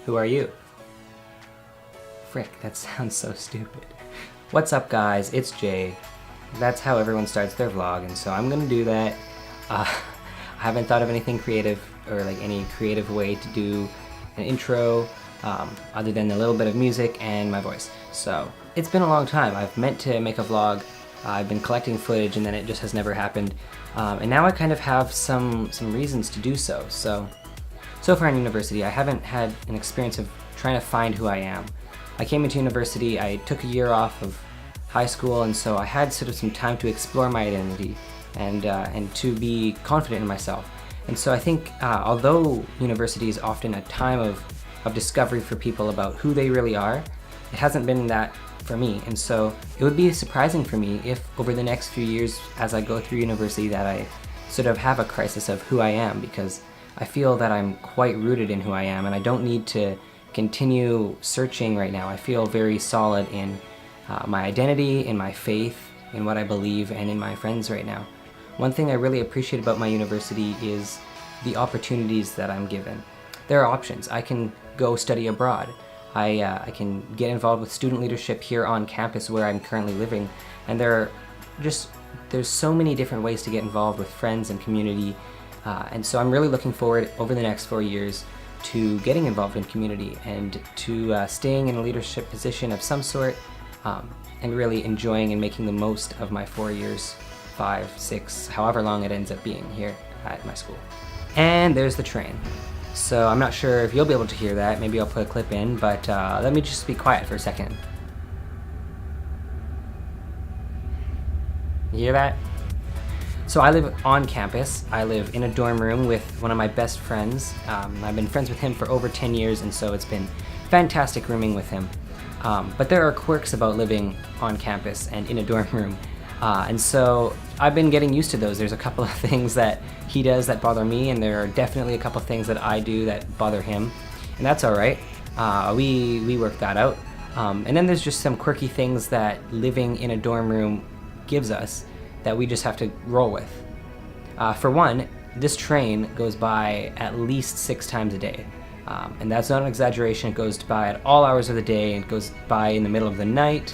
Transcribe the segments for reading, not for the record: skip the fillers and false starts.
Who are you? Frick, that sounds so stupid. What's up guys, it's Jay. That's how everyone starts their vlog, and so I'm gonna do that. I haven't thought of anything creative or like any creative way to do an intro other than a little bit of music and my voice. So it's been a long time. I've meant to make a vlog. I've been collecting footage and then it just has never happened. And now I kind of have some reasons to do so. So far in university, I haven't had an experience of trying to find who I am. I came into university, I took a year off of high school, and so I had sort of some time to explore my identity and to be confident in myself. And so I think although university is often a time of discovery for people about who they really are, it hasn't been that for me. And so it would be surprising for me if over the next few years as I go through university that I sort of have a crisis of who I am, because I feel that I'm quite rooted in who I am and I don't need to continue searching right now. I feel very solid in my identity, in my faith, in what I believe, and in my friends right now. One thing I really appreciate about my university is the opportunities that I'm given. There are options. I can go study abroad. I can get involved with student leadership here on campus where I'm currently living, and there's so many different ways to get involved with friends and community, and so I'm really looking forward over the next 4 years to getting involved in community and to staying in a leadership position of some sort, and really enjoying and making the most of my 4 years, 5, 6, however long it ends up being here at my school. And there's the train. So I'm not sure if you'll be able to hear that. Maybe I'll put a clip in, but let me just be quiet for a second. You hear that? So I live on campus. I live in a dorm room with one of my best friends. I've been friends with him for over 10 years, and so it's been fantastic rooming with him. But there are quirks about living on campus and in a dorm room. And so I've been getting used to those. There's a couple of things that he does that bother me, and there are definitely a couple of things that I do that bother him, and that's all right. We work that out. And then there's just some quirky things that living in a dorm room gives us that we just have to roll with. For one, this train goes by at least 6 times a day. And that's not an exaggeration. It goes by at all hours of the day, and it goes by in the middle of the night.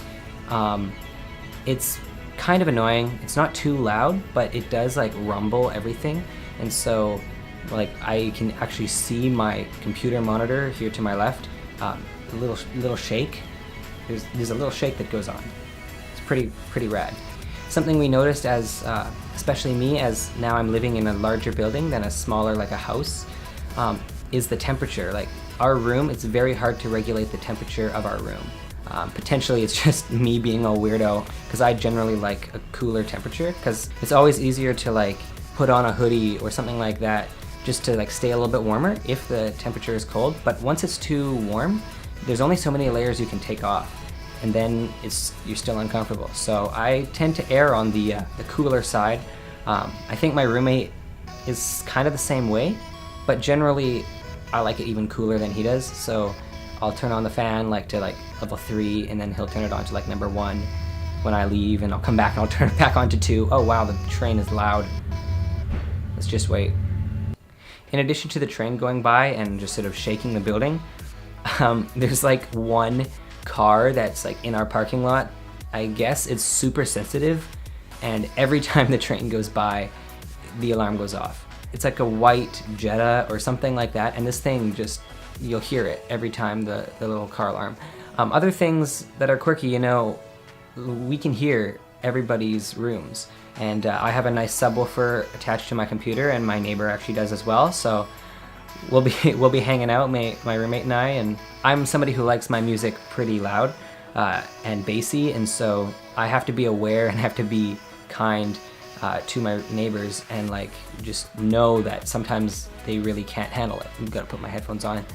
It's kind of annoying. It's not too loud, but it does like rumble everything. And so like I can actually see my computer monitor here to my left, a little shake. There's a little shake that goes on. It's pretty rad. Something we noticed as, especially me, as now I'm living in a larger building than a smaller, like a house, is the temperature. Like our room, it's very hard to regulate the temperature of our room. Potentially it's just me being a weirdo, because I generally like a cooler temperature, because it's always easier to like put on a hoodie or something like that just to like stay a little bit warmer if the temperature is cold. But once it's too warm, there's only so many layers you can take off, and then you're still uncomfortable. So I tend to err on the cooler side. I think my roommate is kind of the same way, but generally I like it even cooler than he does. So I'll turn on the fan like to like level 3, and then he'll turn it on to like number 1 when I leave, and I'll come back and I'll turn it back on to 2. Oh wow, the train is loud. Let's just wait. In addition to the train going by and just sort of shaking the building, there's like one car that's like in our parking lot. I guess it's super sensitive, and every time the train goes by, the alarm goes off. It's like a white Jetta or something like that, and this thing just, you'll hear it every time the little car alarm. Other things that are quirky, you know, we can hear everybody's rooms, and I have a nice subwoofer attached to my computer, and my neighbor actually does as well. So we'll be hanging out, my roommate and I. And I'm somebody who likes my music pretty loud and bassy, and so I have to be aware and have to be kind to my neighbors, and like just know that sometimes they really can't handle it. I've got to put my headphones on.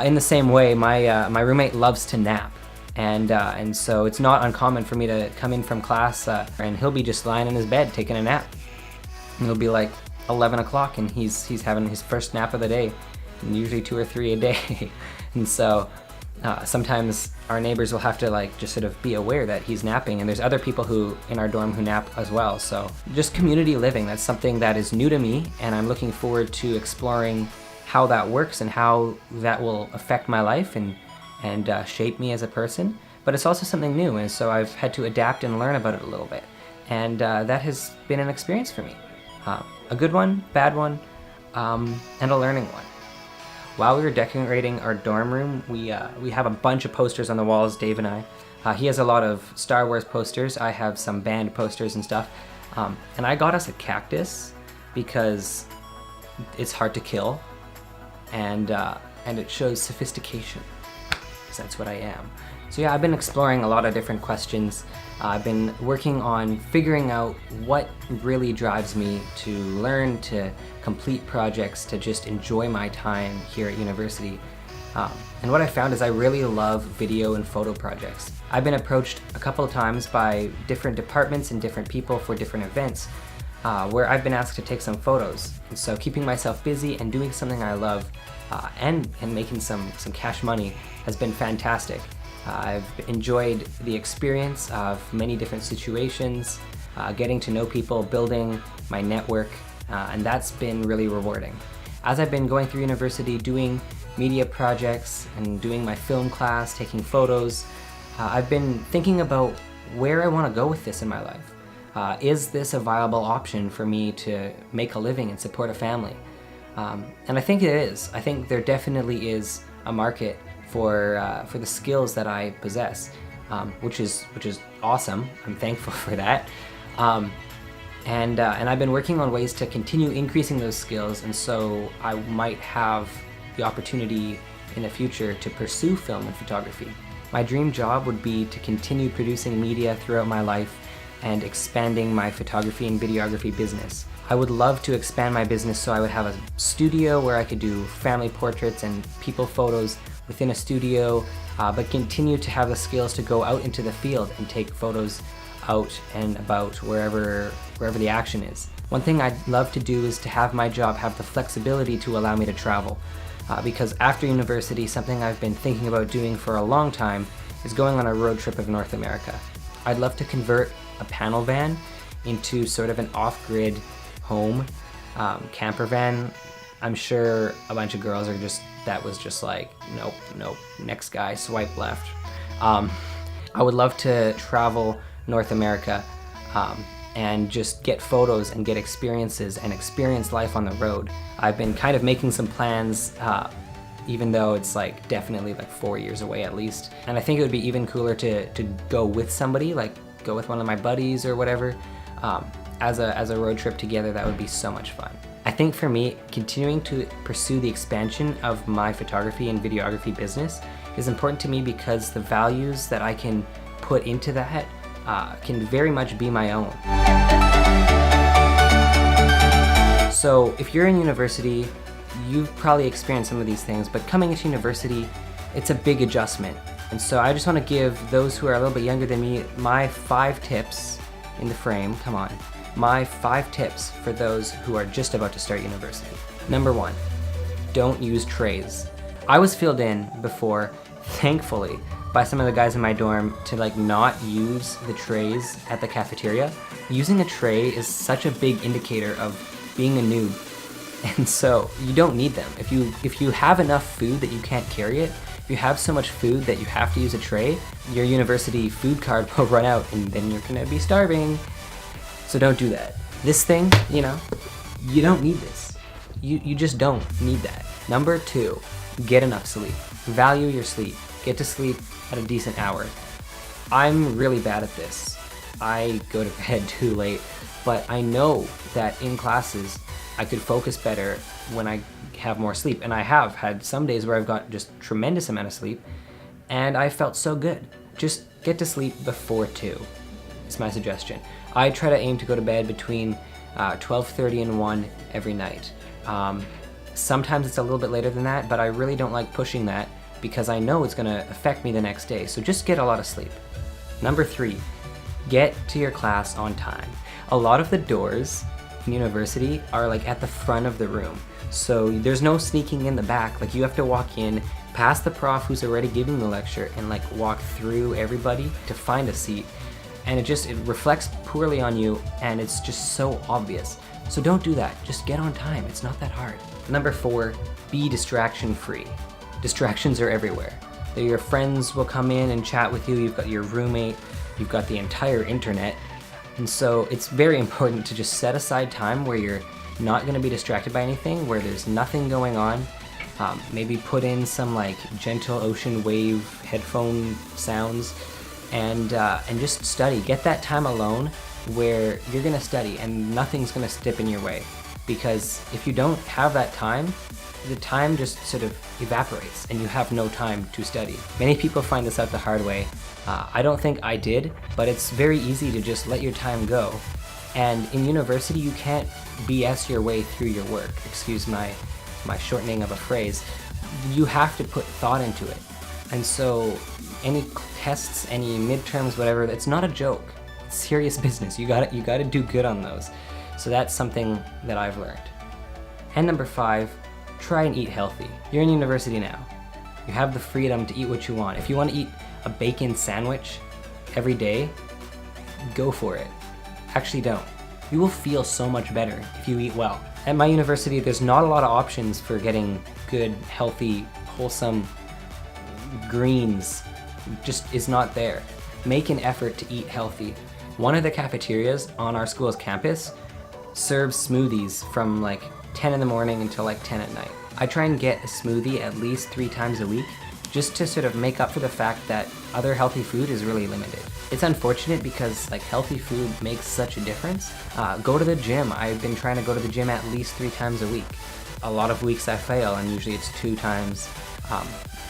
In the same way, my roommate loves to nap, and so it's not uncommon for me to come in from class and he'll be just lying in his bed taking a nap. And it'll be like 11 o'clock and he's having his first nap of the day, and usually 2 or 3 a day. And so sometimes our neighbors will have to like just sort of be aware that he's napping, and there's other people who in our dorm who nap as well. So just community living, that's something that is new to me, and I'm looking forward to exploring how that works and how that will affect my life and shape me as a person. But it's also something new, and so I've had to adapt and learn about it a little bit. And that has been an experience for me. A good one, bad one, and a learning one. While we were decorating our dorm room, we have a bunch of posters on the walls, Dave and I. He has a lot of Star Wars posters. I have some band posters and stuff. And I got us a cactus because it's hard to kill, and it shows sophistication, because that's what I am. So yeah, I've been exploring a lot of different questions. I've been working on figuring out what really drives me to learn, to complete projects, to just enjoy my time here at university. And what I found is I really love video and photo projects. I've been approached a couple of times by different departments and different people for different events where I've been asked to take some photos. And so keeping myself busy and doing something I love and making some cash money has been fantastic. I've enjoyed the experience of many different situations, getting to know people, building my network, and that's been really rewarding. As I've been going through university, doing media projects and doing my film class, taking photos, I've been thinking about where I want to go with this in my life. Is this a viable option for me to make a living and support a family? And I think it is. I think there definitely is a market for the skills that I possess, which is awesome. I'm thankful for that. And I've been working on ways to continue increasing those skills, and so I might have the opportunity in the future to pursue film and photography. My dream job would be to continue producing media throughout my life and expanding my photography and videography business. I would love to expand my business so I would have a studio where I could do family portraits and people photos within a studio, but continue to have the skills to go out into the field and take photos out and about wherever the action is. One thing I'd love to do is to have my job have the flexibility to allow me to travel. Because after university, something I've been thinking about doing for a long time is going on a road trip of North America. I'd love to convert a panel van into sort of an off-grid home camper van. I'm sure a bunch of girls are that was just like, nope, next guy, swipe left. I would love to travel North America and just get photos and get experiences and experience life on the road. I've been kind of making some plans, even though it's like definitely like 4 years away at least. And I think it would be even cooler to go with somebody, like go with one of my buddies or whatever, as a road trip together. That would be so much fun. I think for me, continuing to pursue the expansion of my photography and videography business is important to me because the values that I can put into that can very much be my own. So if you're in university, you've probably experienced some of these things, but coming into university, it's a big adjustment. And so I just want to give those who are a little bit younger than me my 5 tips in the frame, come on, my 5 tips for those who are just about to start university. Number 1, don't use trays. I was filled in before, thankfully, by some of the guys in my dorm to like not use the trays at the cafeteria. Using a tray is such a big indicator of being a noob, and so you don't need them. If you have enough food that you can't carry it, if you have so much food that you have to use a tray, your university food card will run out and then you're gonna be starving. So don't do that. This thing, you don't need this. You just don't need that. Number 2, get enough sleep. Value your sleep. Get to sleep at a decent hour. I'm really bad at this. I go to bed too late, but I know that in classes I could focus better when I have more sleep. And I have had some days where I've got just tremendous amount of sleep and I felt so good. Just get to sleep before 2. It's my suggestion. I try to aim to go to bed between 12:30 and 1 every night. Sometimes it's a little bit later than that, but I really don't like pushing that because I know it's gonna affect me the next day. So just get a lot of sleep. Number 3, get to your class on time. A lot of the doors in university are like at the front of the room. So there's no sneaking in the back. Like you have to walk in past the prof who's already giving the lecture and like walk through everybody to find a seat. And it reflects poorly on you and it's just so obvious. So don't do that. Just get on time. It's not that hard. Number 4, be distraction free. Distractions are everywhere. Your friends will come in and chat with you. You've got your roommate. You've got the entire internet. And so it's very important to just set aside time where you're not going to be distracted by anything, where there's nothing going on. Maybe put in some like gentle ocean wave headphone sounds and just study. Get that time alone where you're going to study and nothing's going to step in your way. Because if you don't have that time, the time just sort of evaporates and you have no time to study. Many people find this out the hard way. I don't think I did, but it's very easy to just let your time go. And in university, you can't BS your way through your work. Excuse my shortening of a phrase. You have to put thought into it. And so any tests, any midterms, whatever, it's not a joke. It's serious business. You gotta do good on those. So that's something that I've learned. And number 5, try and eat healthy. You're in university now. You have the freedom to eat what you want. If you want to eat a bacon sandwich every day, go for it. Actually don't. You will feel so much better if you eat well. At my university, there's not a lot of options for getting good, healthy, wholesome greens. Just is not there. Make an effort to eat healthy. One of the cafeterias on our school's campus serves smoothies from like 10 in the morning until like 10 at night. I try and get a smoothie at least 3 times a week just to sort of make up for the fact that other healthy food is really limited. It's unfortunate because like healthy food makes such a difference. Go to the gym. I've been trying to go to the gym at least 3 times a week. A lot of weeks I fail and usually it's 2 times.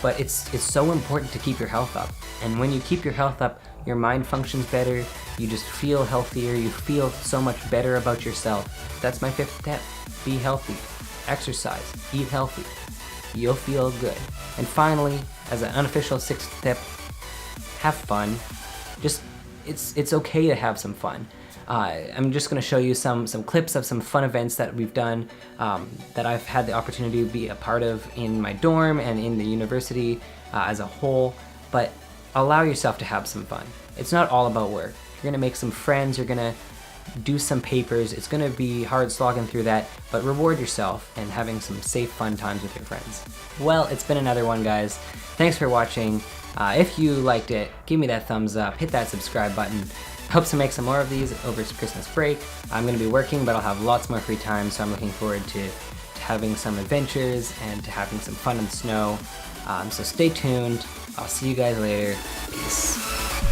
But it's so important to keep your health up. And when you keep your health up, your mind functions better, you just feel healthier, you feel so much better about yourself. That's my 5th step. Be healthy. Exercise. Eat healthy. You'll feel good. And finally, as an unofficial 6th step, have fun. Just, it's okay to have some fun. I'm just going to show you some clips of some fun events that we've done that I've had the opportunity to be a part of in my dorm and in the university as a whole. But allow yourself to have some fun. It's not all about work. You're going to make some friends. You're going to do some papers. It's going to be hard slogging through that, but reward yourself and having some safe, fun times with your friends. Well, it's been another one, guys. Thanks for watching. If you liked it, give me that thumbs up, hit that subscribe button. Hope to make some more of these over Christmas break. I'm going to be working, but I'll have lots more free time, so I'm looking forward to having some adventures and to having some fun in the snow. So stay tuned. I'll see you guys later. Peace.